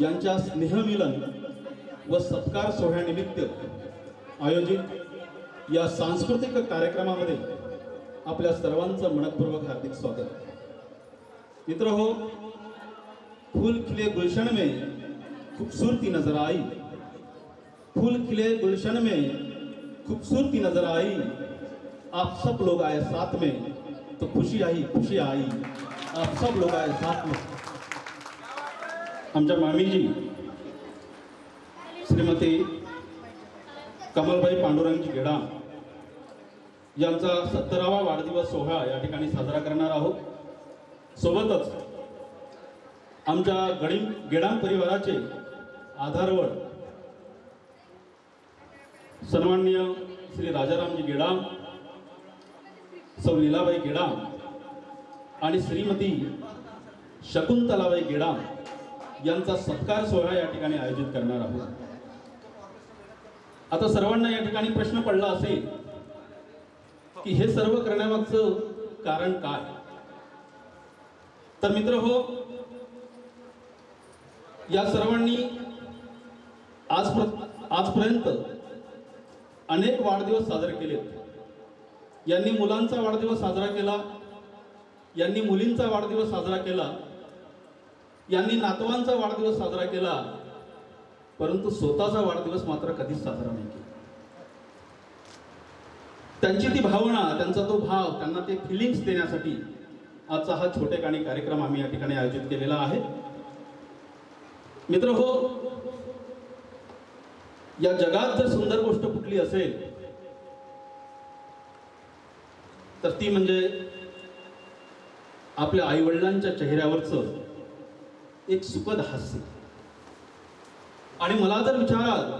यांच्या स्नेहमिलन व सत्कार सोहळ्यानिमित्त आयोजित या सांस्कृतिक कार्यक्रमामध्ये आपल्या सर्वांचं मनपूर्वक हार्दिक स्वागत। मित्र हो, फूल खिले गुलशन में खूबसूरती नजर आई, फूल खिले गुलशन में खूबसूरती नजर आई, आप सब लोग आए साथ में तो खुशी आई, आप सब लोग आए साथ में। आमच्या मामीजी श्रीमती कमलबाई पांडुरंगजी गेडाम यांचा 70वा वाढदिवस सोहळा या ठिकाणी साजरा करणार आहोत। सोबतच आमच्या गेडाम परिवाराचे आधारवड सन्माननीय श्री राजारामजी गेडाम, सौ लीलाबाई गेडाम आणि श्रीमती शकुंतलाबाई गेडाम यांचा सत्कार सोहळा या ठिकाणी आयोजित करणार आहोत। आता सर्वांना या ठिकाणी प्रश्न पडला असेल की हे सर्व करण्यामागचं कारण काय? तर मित्र हो, या सर्वांनी आजपर्यंत अनेक वाढदिवस साजरे केलेत। यांनी मुलांचा वाढदिवस साजरा केला, यांनी मुलींचा वाढदिवस साजरा केला, यांनी नातवांचा वाढदिवस साजरा केला, परंतु स्वतःचा वाढदिवस मात्र कधीच साजरा नाही केला। त्यांची ती भावना, त्यांचा तो भाव, त्यांना ते फिलिंग्स देण्यासाठी आजचा हा छोटेखानी कार्यक्रम आम्ही या ठिकाणी आयोजित केलेला आहे। मित्र हो, या जगात जर सुंदर गोष्ट कुठली असेल तर ती म्हणजे आपल्या आईवडिलांच्या चेहऱ्यावरचं एक सुखद हास्य। आणि मला जर विचाराल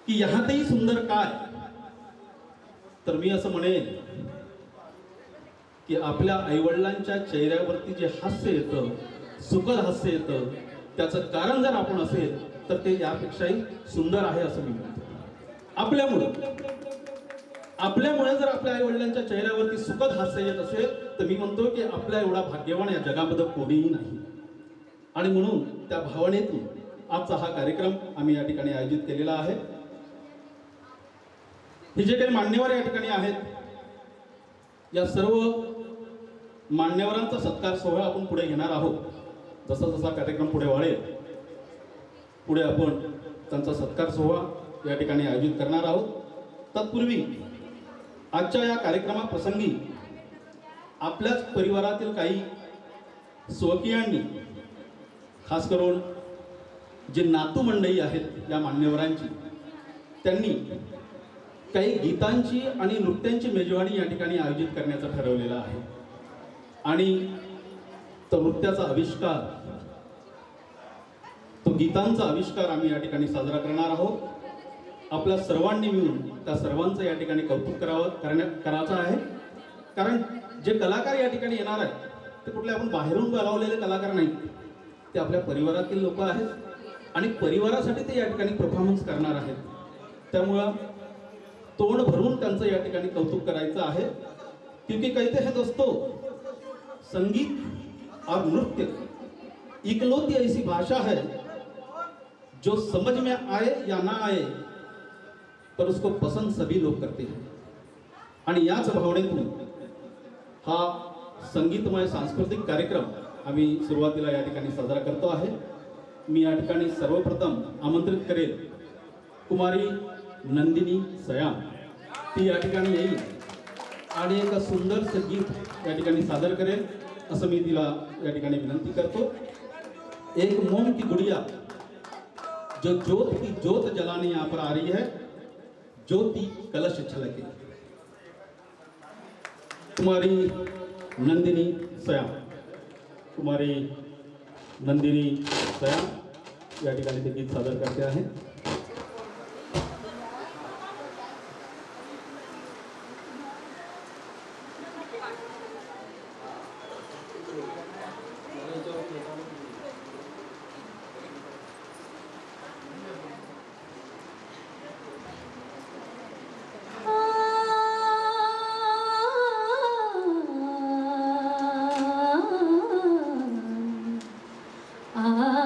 की यातही सुंदर काय, तर मी असं म्हणेन की आपल्या आईवडिलांच्या चेहऱ्यावरती जे हास्य येतं, सुखद हास्य येतं, त्याचं कारण जर आपण असेल तर ते यापेक्षाही सुंदर आहे असं मी म्हणतो। आपल्यामुळे जर आपल्या आईवडिलांच्या चेहऱ्यावरती सुखद हास्य येत असेल तर मी म्हणतो की आपल्या एवढा भाग्यवान या जगामध्ये कोणीही नाही। आणि म्हणून त्या भावनेतून आजचा हा कार्यक्रम आम्ही या ठिकाणी आयोजित केलेला आहे। हे जे काही मान्यवर या ठिकाणी आहेत, या सर्व मान्यवरांचा सत्कार सोहळा आपण पुढे घेणार आहोत। जसा जसा कार्यक्रम पुढे वाढेल, पुढे आपण त्यांचा सत्कार सोहळा या ठिकाणी आयोजित करणार आहोत। तत्पूर्वी आजच्या या कार्यक्रमाप्रसंगी आपल्याच परिवारातील काही स्वकीयांनी, खास करून जे नातू मंडळी आहेत या मान्यवरांची, त्यांनी काही गीतांची आणि नृत्यांची मेजवानी या ठिकाणी आयोजित करण्याचं ठरवलेलं आहे। आणि तो नृत्याचा आविष्कार, तो गीतांचा आविष्कार आम्ही या ठिकाणी साजरा करणार आहोत। आपल्या सर्वांनी मिळून त्या सर्वांचं या ठिकाणी कौतुक करायचं आहे। कारण जे कलाकार या ठिकाणी येणार आहेत ते कुठले आपण बाहेरून बोलावलेले कलाकार नाहीत, ते आपल्या परिवारातील लोक आहेत आणि परिवारासाठी ते या ठिकाणी परफॉर्मन्स करणार आहेत। त्यामुळं तोंड भरून त्यांचं या ठिकाणी कौतुक करायचं आहे। क्योंकि कहते हैं दोस्तों, संगीत और नृत्य इकलौती ऐसी भाषा है जो समझ में आए या ना आए पर उसको पसंद सभी लोग करते हैं। आणि याच भावनेतून हा संगीतमय सांस्कृतिक कार्यक्रम आम्ही सुरुवातीला या ठिकाणी साजरा करतो आहे। मी या ठिकाणी सर्वप्रथम आमंत्रित करेल कुमारी नंदिनी सयाम, ती या ठिकाणी येईल आणि एक सुंदरसं गीत या ठिकाणी सादर करेल असं मी तिला या ठिकाणी विनंती करतो। एक मोम की गुड़िया जो ज्योत की ज्योत जलाने यहाँ पर आ रही है, ज्योति कलश छलके। कुमारी नंदिनी सयाम, कुमारी नंदिनी सयाम या ठिकाणी ते गीत सादर करते आहे। आ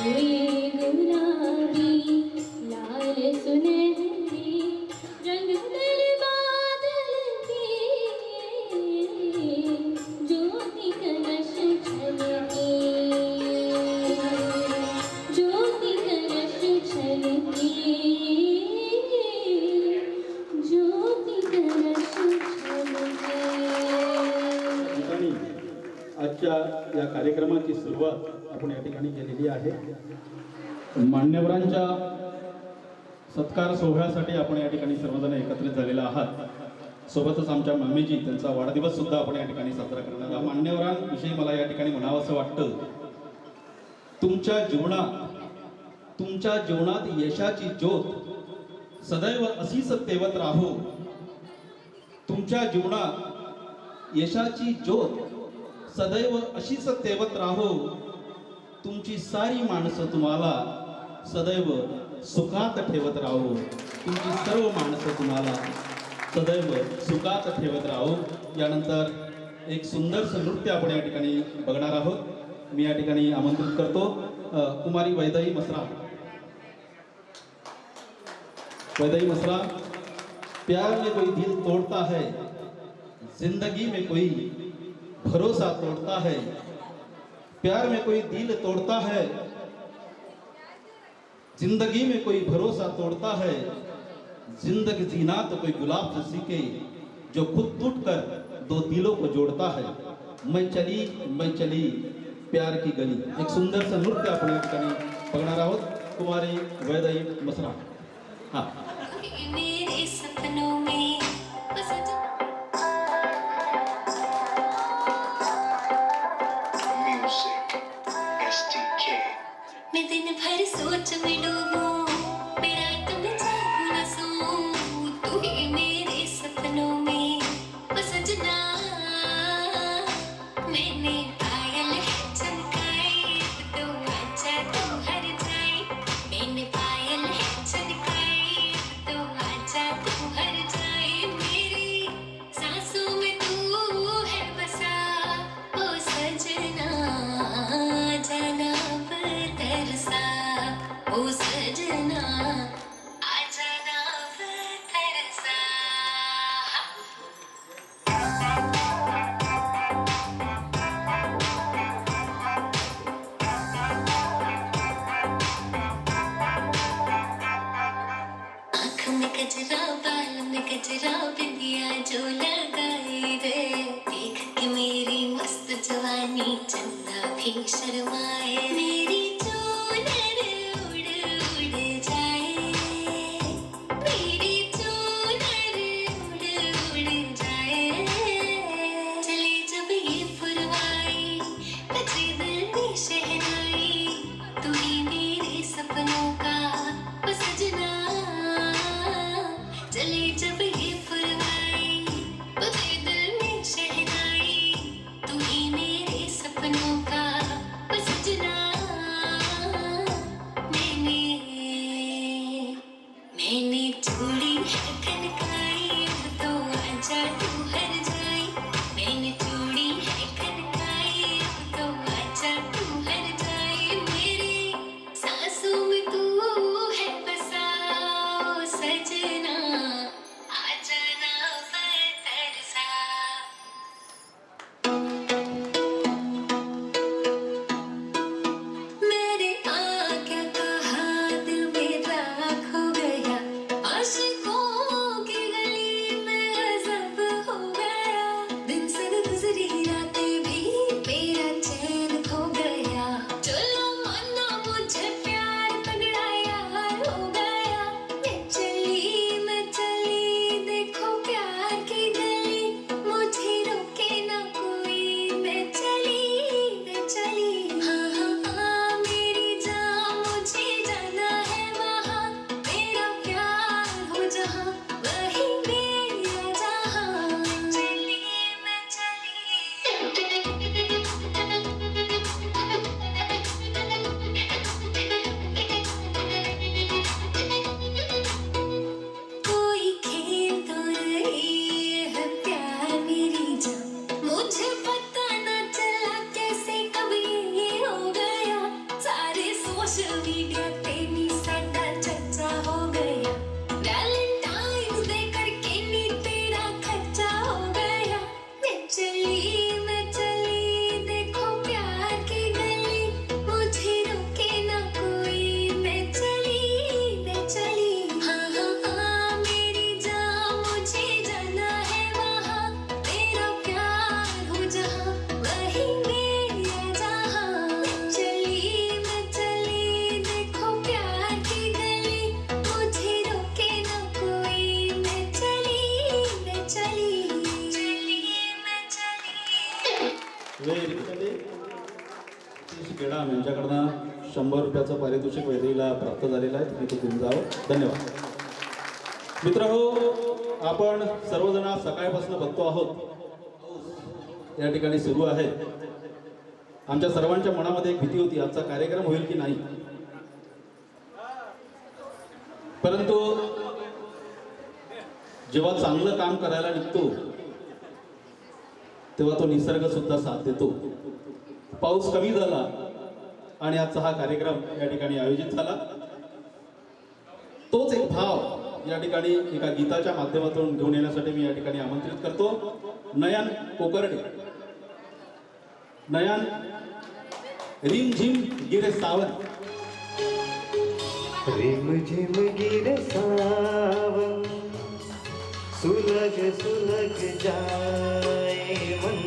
ये गुलाबी लाल सुनहरी रंग दल बादल के ज्योति कलश छलके ज्योति कलश छलके ज्योति कलश छलके। आजच्या या कार्यक्रमाची सुरुवात आपण या ठिकाणी केलेली आहे. मान्यवरांच्या सत्कार सोहळ्यासाठी आपण या ठिकाणी सर्वजण एकत्रित झालेला आहात. सोबतच आमच्या मामीजी त्यांचा वाढदिवस सुद्धा आपण या ठिकाणी साजरा करणार आहोत. मान्यवरांविषयी मला या ठिकाणी म्हणावंसं वाटतं, तुमच्या जीवनात यशाची ज्योत सदैव अशीच तेवत राहो. तुमच्या जीवनात यशाची ज्योत सदैव अशीच तेवत राहो. तुमची सारी माणसं तुम्हाला सदैव सुखात ठेवत राहो. तुमची सर्व माणसं तुम्हाला सदैव सुखात ठेवत राहो. यानंतर एक सुंदरसं नृत्य आपण या ठिकाणी बघणार आहोत. मी या ठिकाणी आमंत्रित करतो कुमारी वैदेही मसरा. वैदेही मसरा, प्यार में कोई दिल तोड़ता है, जिंदगी में कोई भरोसा तोड़ता है. प्यार में कोई दिल तोड़ता है, जिंदगी में कोई भरोसा तोड़ता है. जिंदगी जीना तो कोई गुलाब से सीखे, जो खुद टूट कर दो दिलों को जोड़ता है. मैं चली प्यार की गली. एक सुंदर सा नृत्य आपण या ठिकाणी बघणार आहोत. कुमारी वैदेही मसरा. हाँ, मेरे सपनों में मैं दिन भर सोच में डूबूं, मेरा तुम जागूं न सोऊं. तू ही मेरे सपनों में ओ सजना. मैंने पायल है चमकाई, तो आजा तू हर जाए. मैंने पायल है चमकाई, तो आजा तू हर जाए. मेरी सांसों में तू है बसा ओ सजना. जाना तरसा ओ सजना, आ जाना तरसा. आँख में गजरा, बाल में गजरा, बिंदिया जो लगाई रे. देख के मेरी मस्त जवानी चंदा भी शर्माए. मेरी चूनर उड़ उड़ जाए, मेरी चूनर उड़ उड़ जाए. चले जब ये पुरवाई, बजे दिल में शहनाई. तू ही मेरे सपनों का ओ सजना. चले जब ये पुरवाई, बजे दिल में शहनाई. तू ही मेरे सपनों का ओ सजना. वीडियो तेरी साडा चर्चा हो गया वैलेंटाइन्स डे करके नी तेरा खर्चा हो गया मैं चली देखो प्यार की गली मुझे रोके ना कोई मैं चली हाँ हाँ हाँ मेरी जान मुझे जाना है वहाँ तेरा प्यार हो जहाँ वही मेरा जहाँ मैं चली देखो प्यार की गली मुझे रोके ना कोई मैं चली वेरी गेडाम यांच्याकडनं 100 रुपयाचं पारितोषिक वैदेहीला प्राप्त झालेलं आहे. तुम्ही ते घेऊन जावं. धन्यवाद. मित्रहो, आपण सर्वजण सकाळपासून बघतो आहोत या ठिकाणी सुरू आहे. आमच्या सर्वांच्या मनामध्ये एक भीती होती आजचा कार्यक्रम होईल की नाही, परंतु जेव्हा चांगलं काम करायला निघतो तेव्हा तो निसर्ग सुद्धा साथ देतो. पाऊस कमी झाला आणि आजचा हा कार्यक्रम या ठिकाणी आयोजित झाला. तोच एक भाव या ठिकाणी एका गीताच्या माध्यमातून घेऊन येण्यासाठी मी या ठिकाणी आमंत्रित करतो नयन कोकर्डे. नयन, रिमझिम गिरे सावन. रिमझिम गिरे सावन सुलग सुलग जाए मन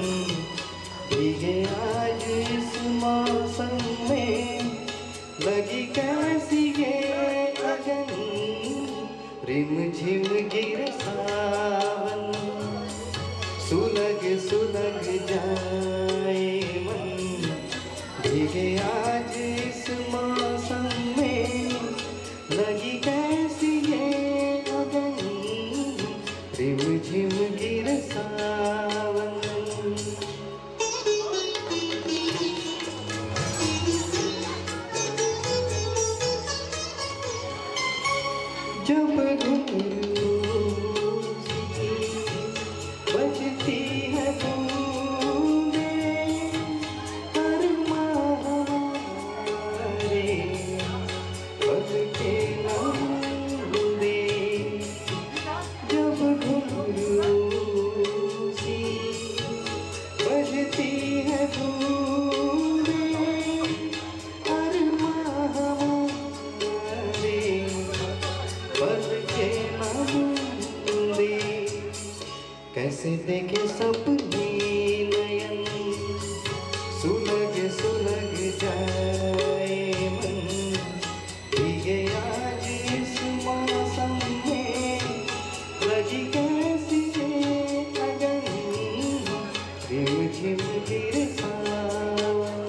भीगे आज इस मौसम में लगी कैसी ये लगन रिमझिम गिरे सावन सुलग सुलग जाए मन भीगे आज इस मौसम में लगी कैसी ये लगन रिमझिम गिरे सावन जब घुंघरू सी बजती है बूंदे हर मारे बज के नंदे जब घुंघरू सी बजती है बूंदे हर मारे बज के नंदे कैसे देखे सपने नयन सुलग सुलग जाए मन भीगे आज इस मौसम में लगी कैसी ये लगन रिमझिम गिरे सावन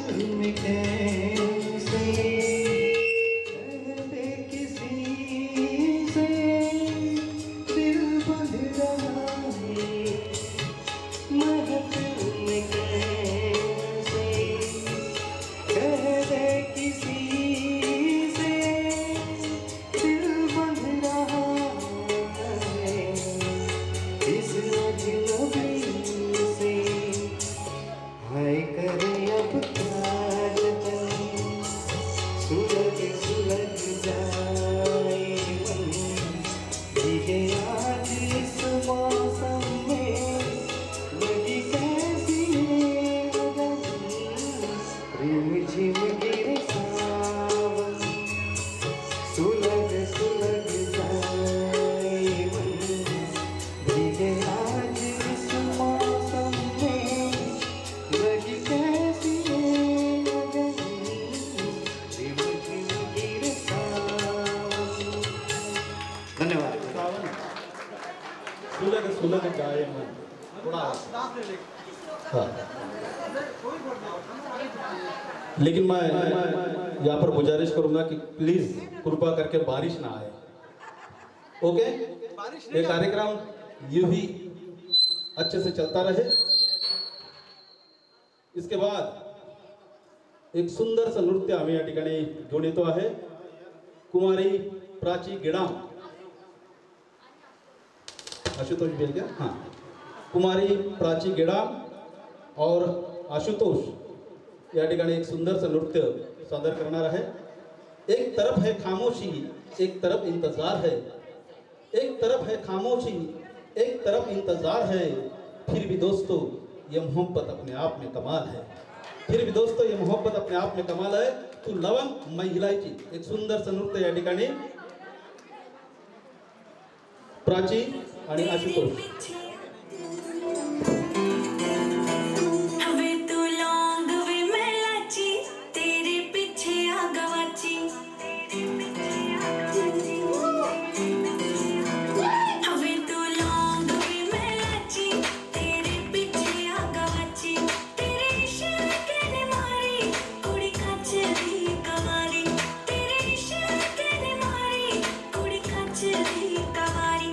दिल में कैसे कहते किसी से दिल बंध रहा है महफिल में कैसे कहते किसी से दिल बंध रहा है इस अजनबी से हाय करे अब क्या जतन सुलग सुलग जाए मन भीगे आज इस मौसम में लगी कैसी ये लगन रिमझिम गिरे सावन सुलग सुलग जाए मन भीगे आज इस मौसम में लगी कैसी ये लगन रिमझिम गिरे सावन धन्यवाद सुलग सुलग जाए मन. थोड़ा हाँ. लेकिन मैं यहाँ पर गुजारिश करूंगा कि प्लीज कृपा करके बारिश ना आए. ओके, ये कार्यक्रम यूं ही अच्छे से चलता रहे. इसके बाद एक सुंदर नृत्य आम्ही या ठिकाणी घेऊन येतो आहे. कुमारी प्राची गेडाम. आशुतोष बेलग्या. हां, कुमारी प्राची गेडा और आशुतोष या ठिकाणी एक सुंदरचं नृत्य सादर करणार आहे. एक तरफ है खामोशी, एक तरफ इंतजार है. एक तरफ है खामोशी, एक तरफ इंतजार है. फिर भी दोस्तों ये मोहब्बत अपने आप में कमाल है. फिर भी दोस्तों ये मोहब्बत अपने आप में कमाल है. तू लवंग मैं इलायची. एक सुंदरचं नृत्य या ठिकाणी प्राची आणि आशुतोष. हवे तू लौंग वे मैं लाची, तेरे पीछे आ गवाची. हवे तू लौंग वे मैं लाची, तेरे पीछे आ गवाची. तेरे इशारे ने मारी कुड़ी खचली कवारी. तेरे इशारे ने मारी कुड़ी खचली कवारी.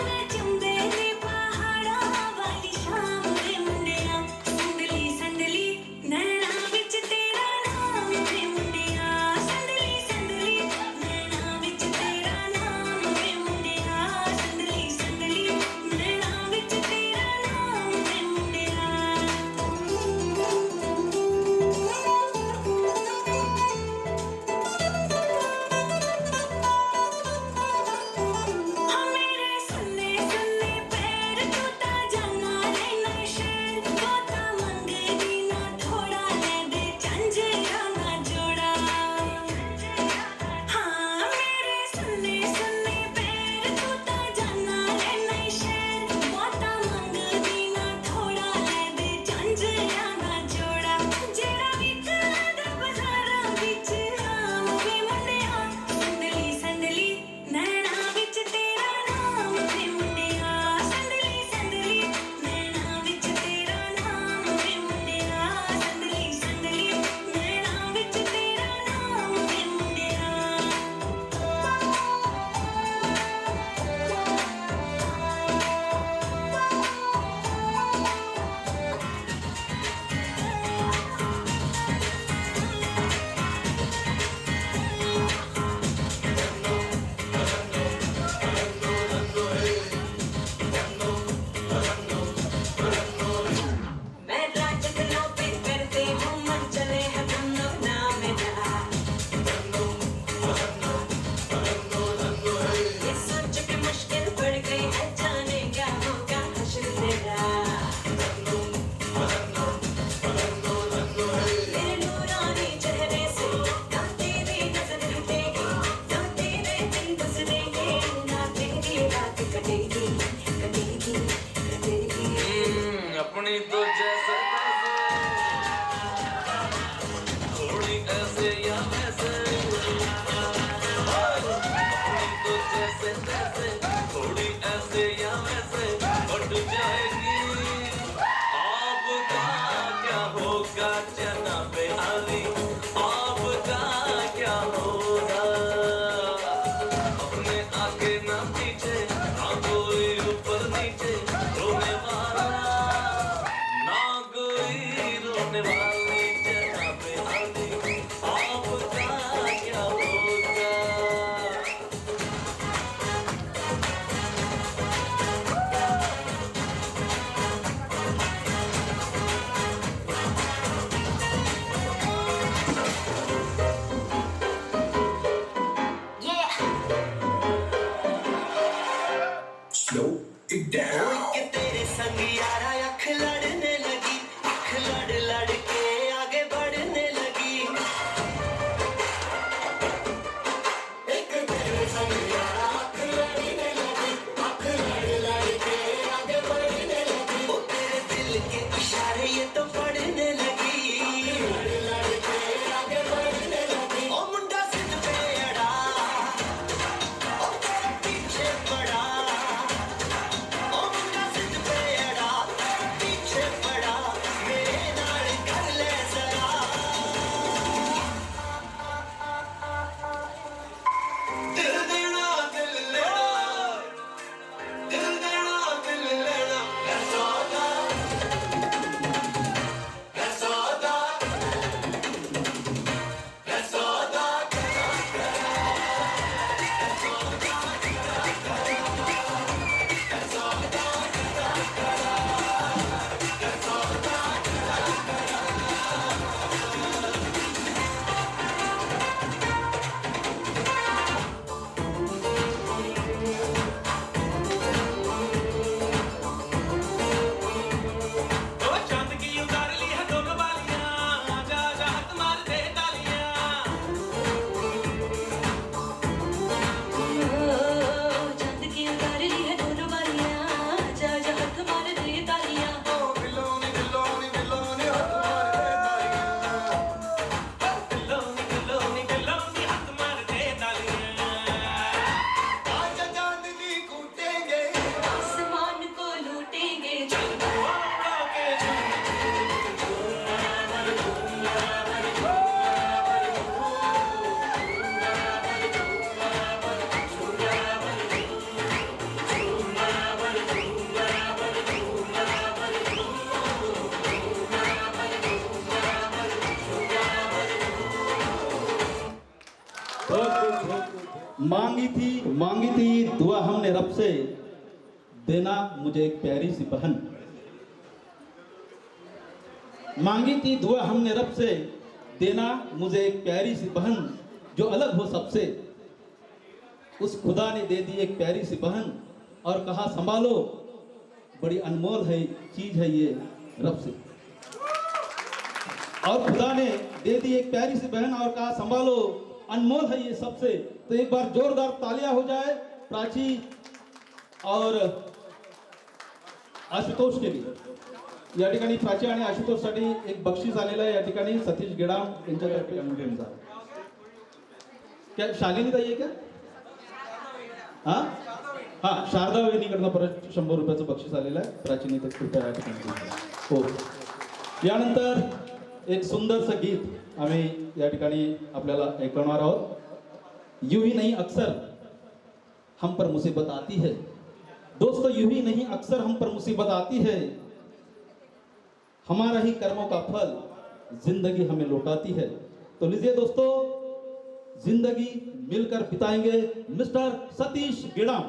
मैं चंबे ने पहाड़ा वाली शाम रे मुंडिया. संदली संदली नैना विच तेरा नाम रे मुंडिया. संदली संदली नैना विच तेरा नाम रे मुंडिया. संदली संदली नैना विच तेरा नाम रे मुंडिया. हाँ मेरे सुन्ने सुन्ने पैर टूटा जाना रे नशेर. गोता मंगदी ना थोड़ा ले दे झंझरा ना जोड़ा. हाँ मेरे सुन्ने सुन्ने पैर टूटा जाना रे नशेर. गोता मंगदी ना थोड़ा ले दे झंझरा ना जोड़ा. जेड़ा विकदा बाजारा विच आम वे मुंडिया. संदली संदली नैना विच तेरा नाम वे मुंडिया. संदली संदली नैना विच तेरा नाम वे मुंडिया. संदली संदली नैना विच तेरा नाम वे मुंडिया. मैं राज दिनों पे करते हूँ मन चले है धनो ना मेरा. ये सोच के मुश्किल पड़ गई है जाने क्या होगा हश्र तेरा. तेरे नूरानी चेहरे से ना तेरी नजर हटेगी, ना तेरे दिन गुजरेंगे, ना तेरी रात कटेगी कटेगी कटेगी. अपनी तो जैसे थोड़ी ऐसे या वैसे. अपनी तो जैसे तैसे थोड़ी ऐसे या वैसे कट जाएगी. आपका क्या होगा जनाबे आली, आपका क्या होगा. अपने आगे ना पीछे ना कोई ऊपर नीचे रोने वाला. नाग मांगी थी दुआ हमने रब से, देना मुझे एक प्यारी सी बहन। मांगी थी दुआ हमने रब से, देना मुझे एक प्यारी सी बहन, जो अलग हो सबसे। उस खुदा ने दे दी एक प्यारी सी बहन और कहा संभालो, बड़ी अनमोल है चीज है ये रब से। और खुदा ने दे दी एक प्यारी सी बहन और कहा संभालो, अनमोल है ये सबसे। तो एक बार जोरदार तालियां हो जाए प्राची और आशुतोष के लिए। या ठिकाणी प्राची आणि आशुतोषसाठी एक बक्षीस आलेलं आहे। या ठिकाणी सतीश गेडाम यांच्यातर्फे अनुदान. क्या शालिनी ताई आहे क्या? हा शारदा वहिनीकडनं परत 100 रुपयाचं बक्षीस आलेलं आहे। प्राचीने ते कृपया या ठिकाणी द्या. हो, यानंतर एक सुंदरसं गीत आम्ही या ठिकाणी आपल्याला ऐकवणार आहोत। यूं ही नहीं अक्सर हम पर मुसीबत आती है दोस्तों, यूं ही नहीं अक्सर हम पर मुसीबत आती है, हमारा ही कर्मों का फल जिंदगी हमें लौटाती है। तो लीजिए दोस्तों, जिंदगी मिलकर बिताएंगे मिस्टर सतीश गेडाम।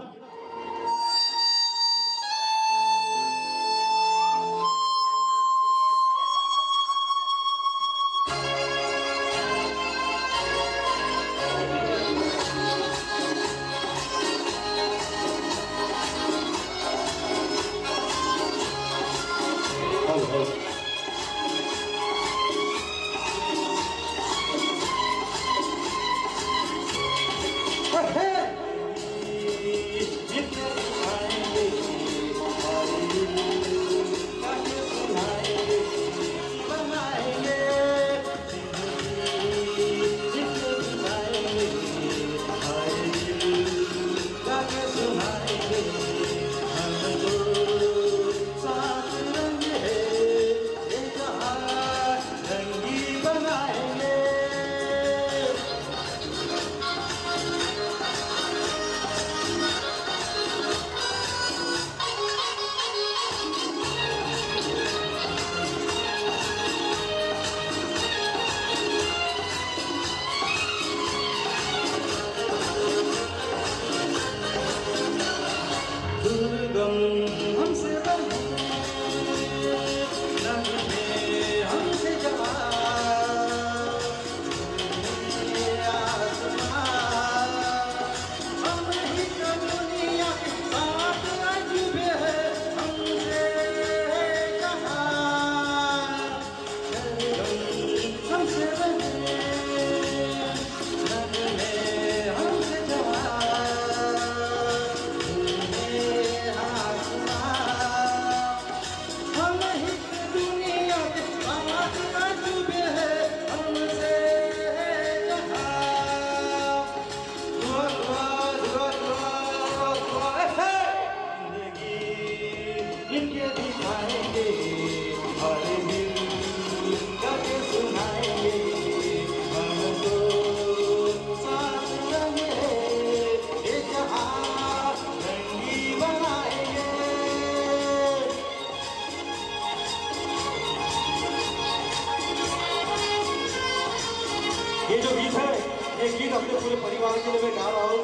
ये जो गीत है, ये गीत अपने पूरे परिवार के लिए मैं गा रहा हूँ।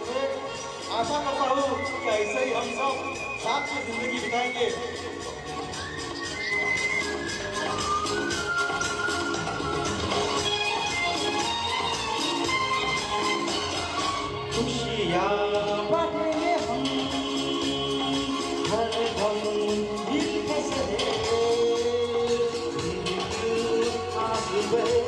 मैं आशा करता हूँ कि ऐसे ही हम सब साथ में जिंदगी बिताएंगे। खुशियाँ बांटेंगे हम, हर दम मिलके सहे, आंसू बहे,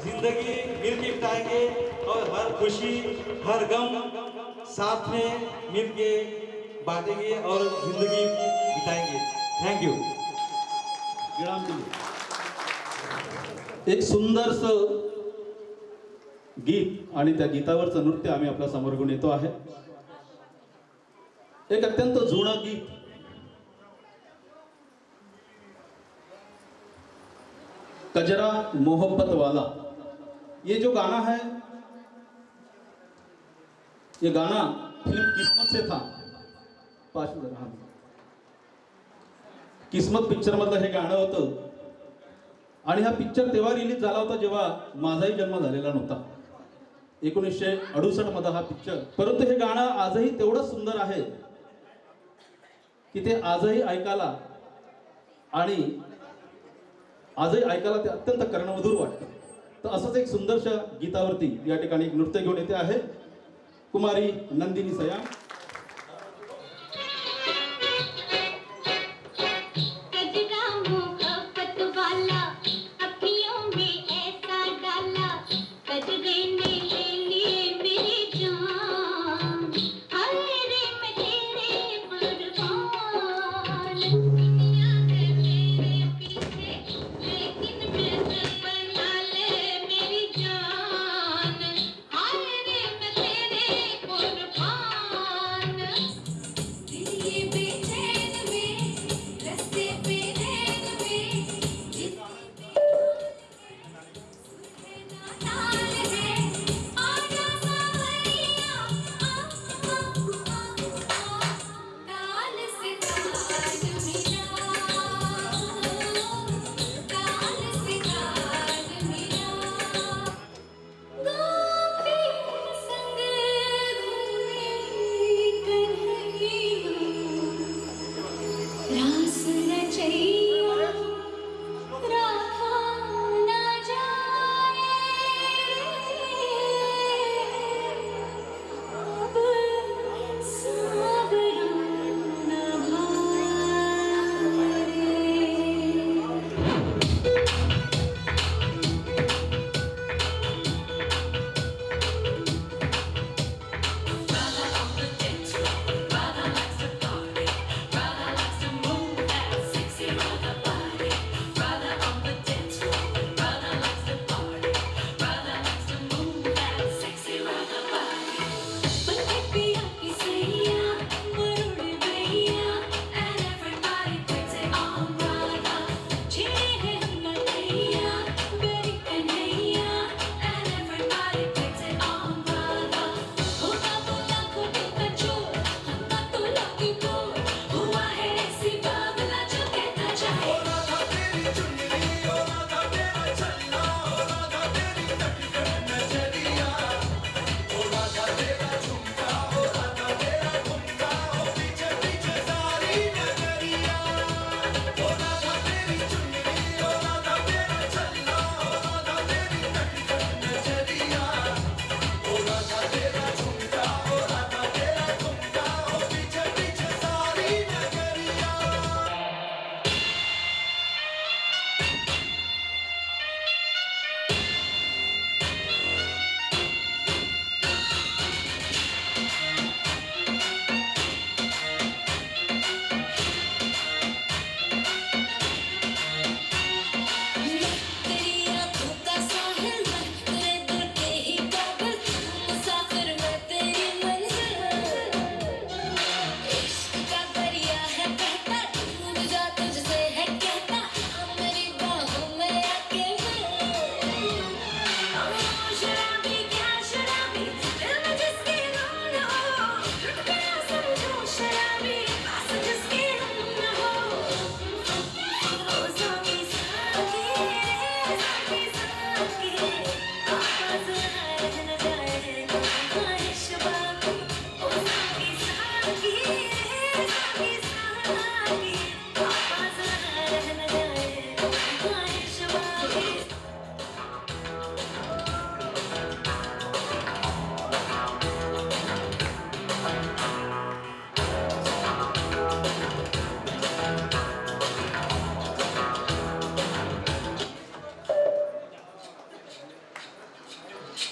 जिंदगी मिलके बिताएंगे और हर खुशी हर गम साथ में मिलके बांटेंगे और जिंदगी बिताएंगे। Thank you. विराम दिली। एक सुंदरसं गीत आणि त्या गीतावरचं नृत्य आम्ही आपल्या समोर घेऊन येतो आहे। एक अत्यंत जुनं गीत, कजरा मोहब्बत वाला। ये जो गाना है, ये गाना फिल्म किस्मत से था। किस्मत पिक्चर मधलं हे गाणं होतं आणि हा पिक्चर तेव्हा रिलीज झाला होता जेव्हा माझाही जन्म झालेला नव्हता। 1968 मध्ये हा पिक्चर, परंतु हे गाणं आजही तेवढं सुंदर आहे की ते आजही ऐकायला आणि आजही ऐकायला ते अत्यंत कर्णमधुर वाटतं। तर असंच एक सुंदरशा गीतावरती या ठिकाणी एक नृत्य घेऊन येते आहे कुमारी नंदिनी सयाम।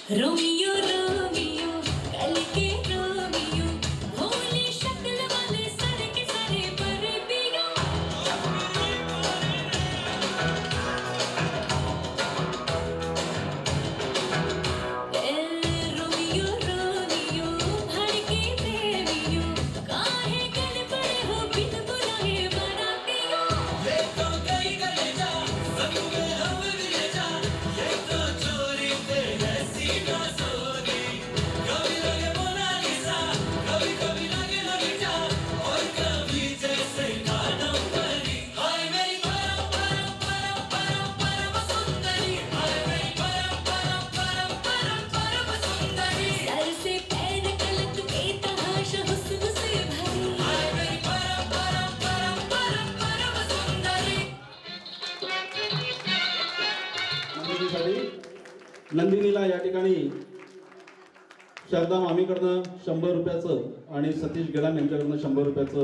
रोमियो रोमियो कल के रोमियो भोली शक्ल वाले सर के सारे पर पियो रोमियो रोमियो भड़के प्रेमियो काहे गल पड़े हो बिन बुलाए बारातियों ये तो गई गले जा संग में हम ले जा ये तो चोरी पे है सीना सोगी कभी लगे मोनालिसा कभी कभी लगे ललिता और कभी जैसे कादम्बरी हाय मेरी परम परम परम परम परम सुंदरी हाय मेरी परम परम परम परम परम सुंदरी सर से पैर तलक के तहाशा हुस्न से भरी हाय मेरी परम परम परम परम परम सुंदरी नंदिनीसाठी नंदिनीला या ठिकाणी शारदा मामीकडनं 100 रुपयाचं आणि सतीश गेडाम यांच्याकडनं 100 रुपयाचं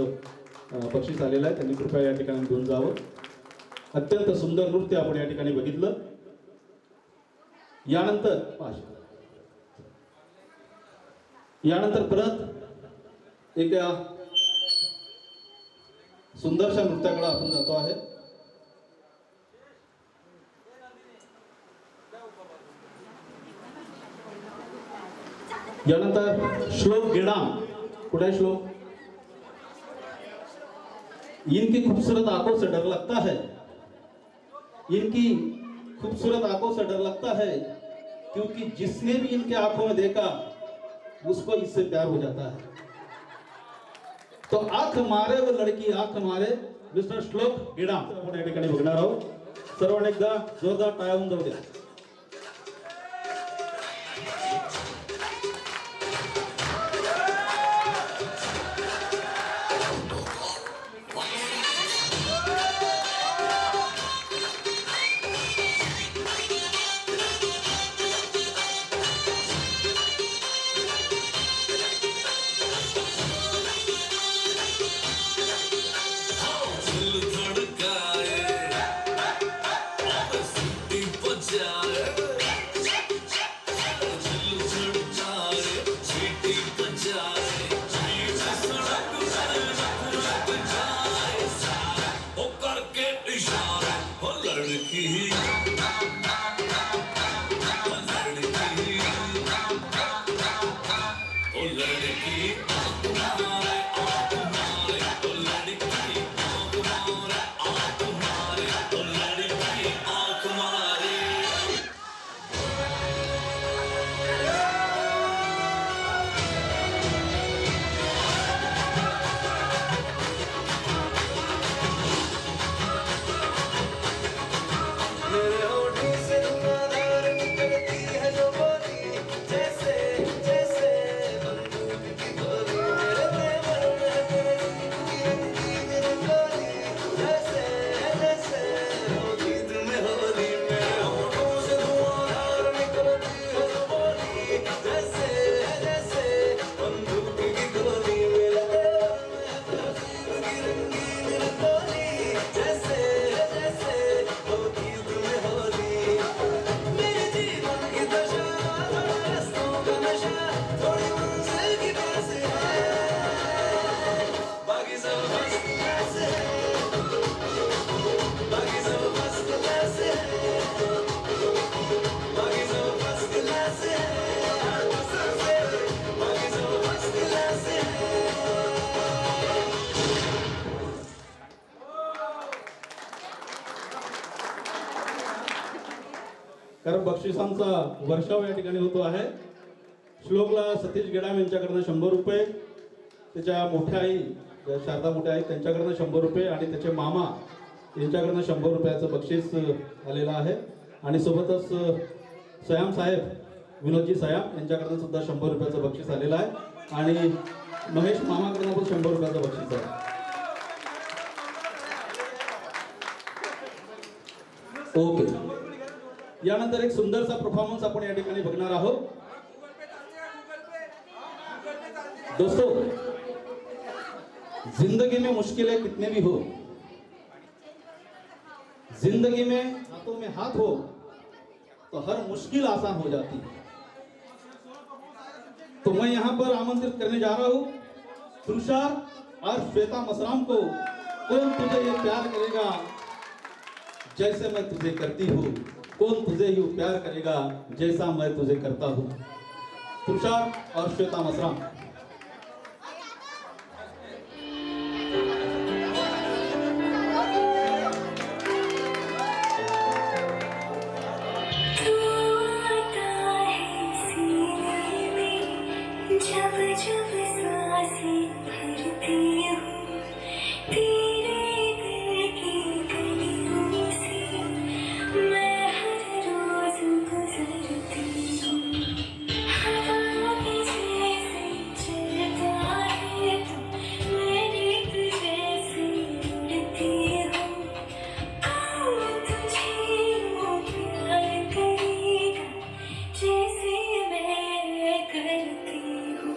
बक्षीस आलेलं आहे. त्यांनी कृपया या ठिकाणी घेऊन जावं. अत्यंत सुंदर नृत्य आपण या ठिकाणी बघितलं. यानंतर परत एका सुंदरशा नृत्याकडे आपण जातो आहे. यानंतर श्लोक गेडाम. कुठे आहे श्लोक? इनकी खूबसूरत आंखों से डर लगता है, इनकी खूबसूरत आंखों से डर लगता है क्योंकि जिसने भी इनके आंखों में देखा उसको इससे प्यार हो जाता है. तो आंख मारे वो लड़की आंख मारे मिस्टर श्लोक गेडाम आपण या ठिकाणी बघणार आहोत. सर्वांनी एकदा जोरदार टाळ्या होऊन जाऊ द्या. दिल धड़काए और सीटी बजाए दिल धड़काए सीटी बजाए बीच सड़क पर लग जाए वो करके इशारा वो लड़की ओ लड़की तुम्हारे ओ लड़की मेरे होठों से आधार निकलती है जो बोली जैसे जैसे बंदूक की गोली मेरे तेवर में तेरी रंगीन रंगोली जैसे जैसे होगी तुम्हें होली मेरे होठों से आधार निकलती है जो बोली जैसे जैसे बंदूक की गोली मेरे तेवर में तेरी रंगीन रंगोली जैसे जैसे होगी तुम्हें होली मेरे जीवन की दशा थोड़ा रस्तों का नशा थोड़ी मंजिल की प्यास है बाकी सब फर्स्ट क्लास है बाकी सब फर्स्ट क्लास है बाकी सब फर्स्ट क्लास है बाकी सब फर्स्ट क्लास है कारण बक्षिसांचा वर्षाव या ठिकाणी होतो आहे. श्लोकला सतीश गेडाम यांच्याकडनं 100 रुपये, त्याच्या मोठ्या आई शारदा मोठ्या आई त्यांच्याकडनं 100 रुपये आणि त्याचे मामा यांच्याकडनं 100 रुपयाचं बक्षीस आलेलं आहे. आणि सोबतच सयाम साहेब विनोदजी सयाम यांच्याकडनं सुद्धा 100 रुपयाचं बक्षीस आलेलं आहे. आणि महेश मामाकडनं पण 100 रुपयाचं बक्षीस आहे. ओके. यानंतर एक सुंदरसा परफॉर्मन्स आपण या ठिकाणी बघणार आहोत. दोस्तों, जिंदगी में मुश्किलें कितने भी हो, जिंदगी में हाथों में हाथ हो तो हर मुश्किल आसान हो जाती है. तो मैं यहाँ पर आमंत्रित करने जा रहा हूँ तुषार और श्वेता मसराम को। कौन तुझे ये प्यार करेगा जैसे मैं तुझे करती हूँ, कौन तुझे यूं प्यार करेगा जैसा मैं तुझे करता हूँ। तुषार और श्वेता मसराम। जब जब सांसें भरती हूँ तेरे दिल की गलियों से मैं हर रोज गुजरती हूँ। हवा के जैसे चलता है तू, मेरी तुझसे उड़ती हूँ। कौन तुझे यूं प्यार करेगा जैसे मैं करती हूँ।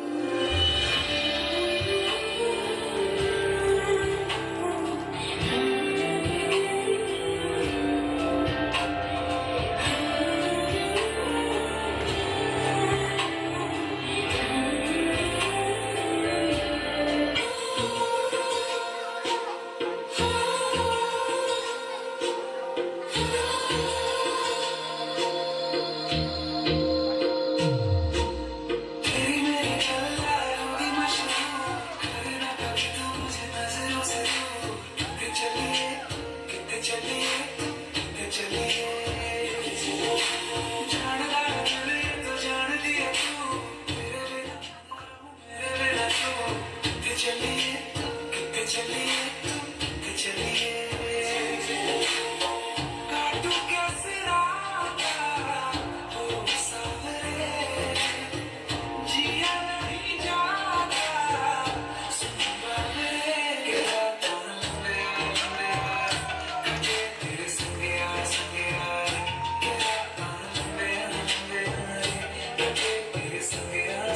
तेरी मेरी चलना होगी मशहूर, करना कभी तू मुझे नजरों से दूर। कितने चलिए कितने चलिए जानना चले तो जान लिया तू, मेरे बिना तू। कितने चलिए कितने चलिए कितने चलिए काटू कैसे राता ओ सावरे, जिया नहीं जाता सुन बाबरे के रात लंबे यार कटे तेरे संगे यार के रात लंबे यार कटे तेरे संगे यार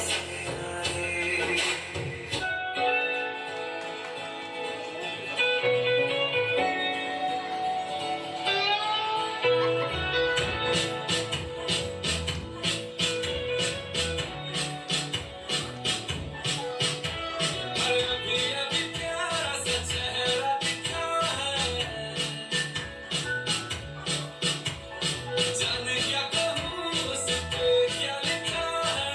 अभी अभी प्यारा सा चेहरा दिखा है, जाने क्या कहूँ उस पे क्या लिखा है।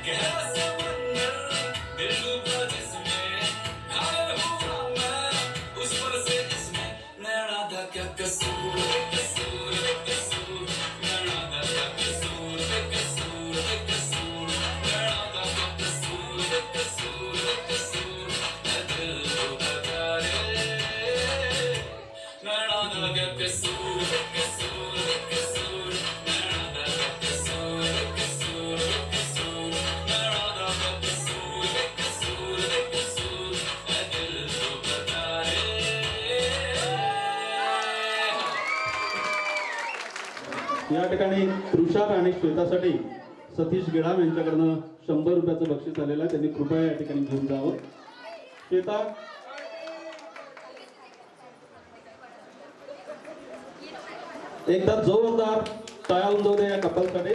गहरा समंदर दिल डूबा जिसमें, घायल हुआ मैं उस पर से इसमें। नैना दा क्या कसूर कसूर कसूर, नैना दा क्या कसूर कसूर कसूर, नैना दा क्या कसूर कसूर कसूर, मैं दिल को बता रे। नैना दा क्या कसूर कसूर कसूर, नैना दा क्या कसूर कसूर कसूर, नैना दा क्या कसूर कसूर कसूर, मैं दिल को बता रे। या ठिकाणी तुषार आणि श्वेतासाठी सतीश गेडाम यांच्याकडनं 100 रुपयाचं बक्षीस आलेलं आहे, त्यांनी कृपया या ठिकाणी घेऊन जावं. श्वेता, एकदा जोरदार टाळ्या उंदवल्या या कपलसाठी.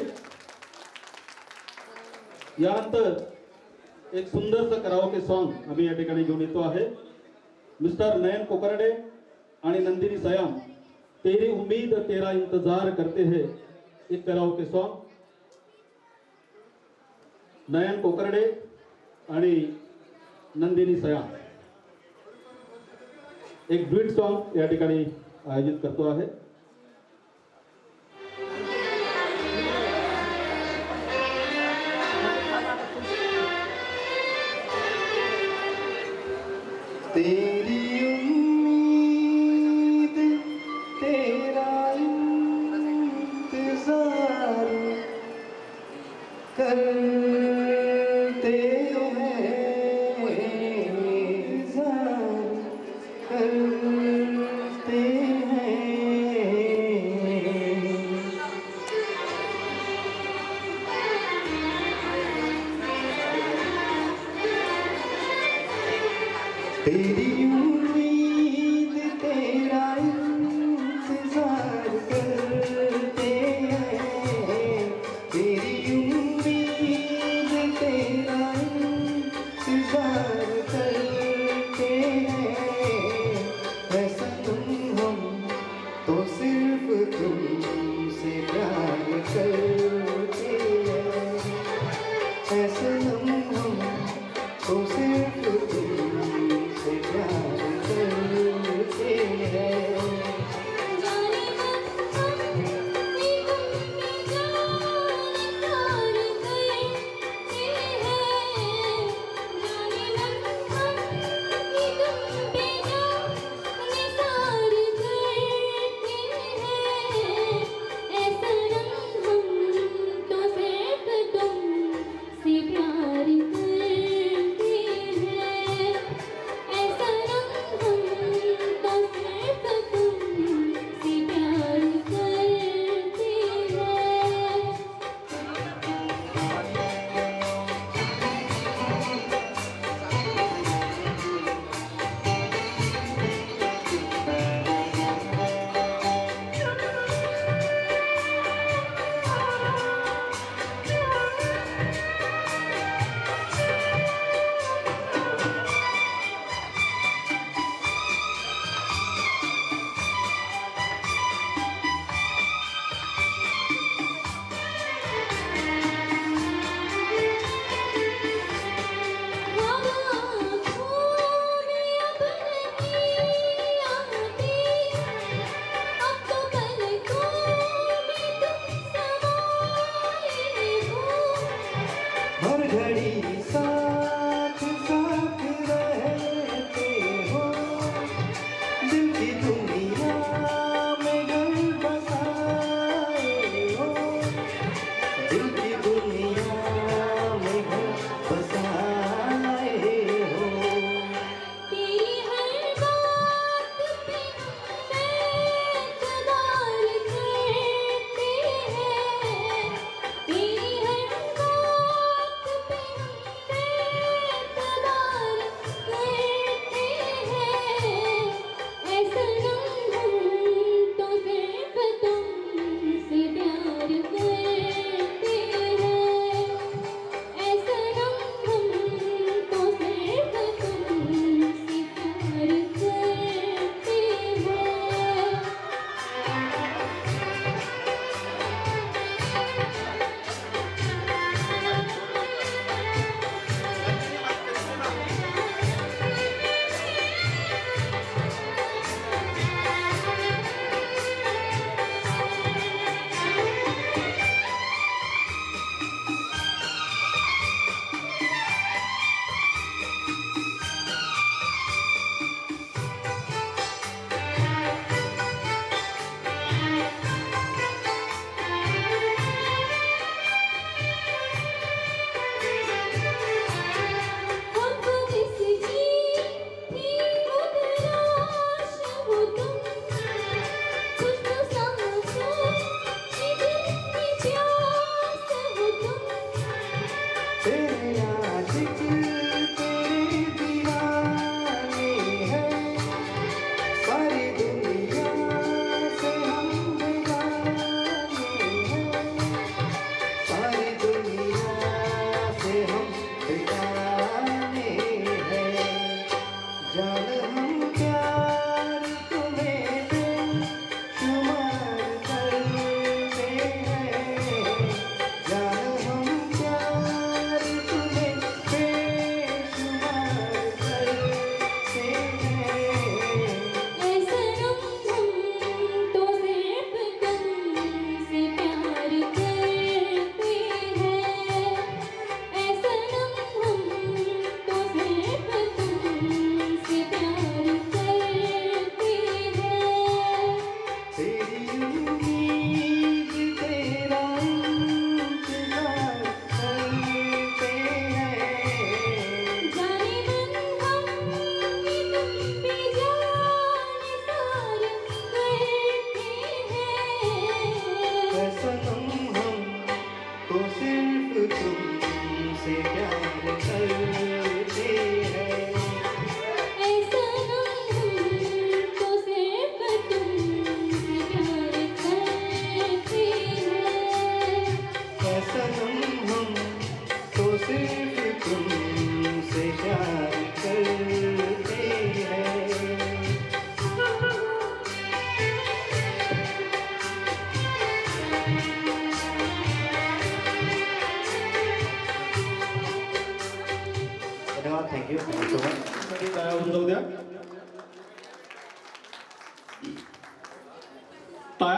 यानंतर एक सुंदरसं कराओके सॉन्ग आम्ही या ठिकाणी घेऊन येतो आहे. मिस्टर नयन कोकरडे आणि नंदिनी सयाम, तेरी उम्मीद तेरा इंतजार करते हैं, एक कराओके सॉन्ग. नयन कोकरडे आणि नंदिनी सयाम एक ड्युएट सॉन्ग या ठिकाणी आयोजित करतो आहे. तेरी उम्मीद तेरा इंतजार करते हैं, इंतजार करते हैं. तेरी उम्मीद तेरा इंतजार करते हैं,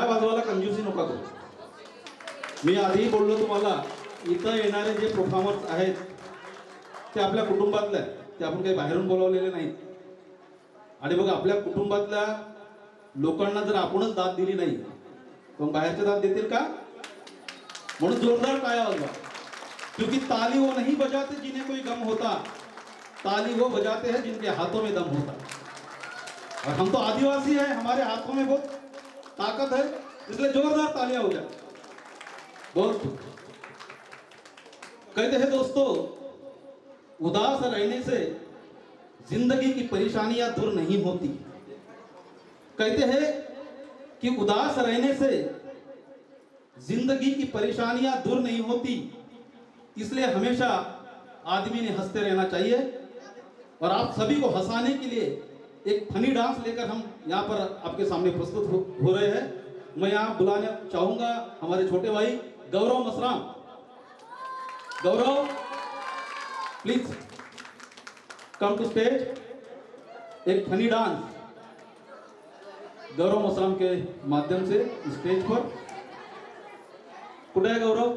वाजवायला कंजूसी नका करू. मी आधी बोललो तुम्हाला, इथं येणारे जे परफॉर्मर्स आहेत ते आपल्या कुटुंबातले आहेत, ते आपण काही बाहेरून बोलावलेले नाहीत. आणि बघा, आपल्या कुटुंबातल्या लोकांना जर आपणच दाद दिली नाही तर बाहेरचे दाद देतील का? म्हणून जोरदार टाळ्या वाजवा. क्योंकि ताली वो नहीं बजाते जिन्हें कोई गम होता, ताली वो बजाते हैं जिनके हाथों में दम होता. और हम तो आदिवासी हैं, हमारे हाथों में बहुत ताकत है, इसलिए जोरदार तालियां हो जाए. बहुत कहते हैं दोस्तों, उदास रहने से जिंदगी की परेशानियां दूर नहीं होती. कहते हैं कि उदास रहने से जिंदगी की परेशानियां दूर नहीं होती, इसलिए हमेशा आदमी ने हंसते रहना चाहिए. और आप सभी को हंसाने के लिए एक फनी डांस लेकर हम यहाँ पर आपके सामने प्रस्तुत हो रहे हैं. मैं यहाँ बुलाना चाहूंगा हमारे छोटे भाई गौरव मसराम. गौरव, प्लीज कम टू स्टेज. एक फनी डांस गौरव मसराम के माध्यम से स्टेज पर. कुठे आहे गौरव?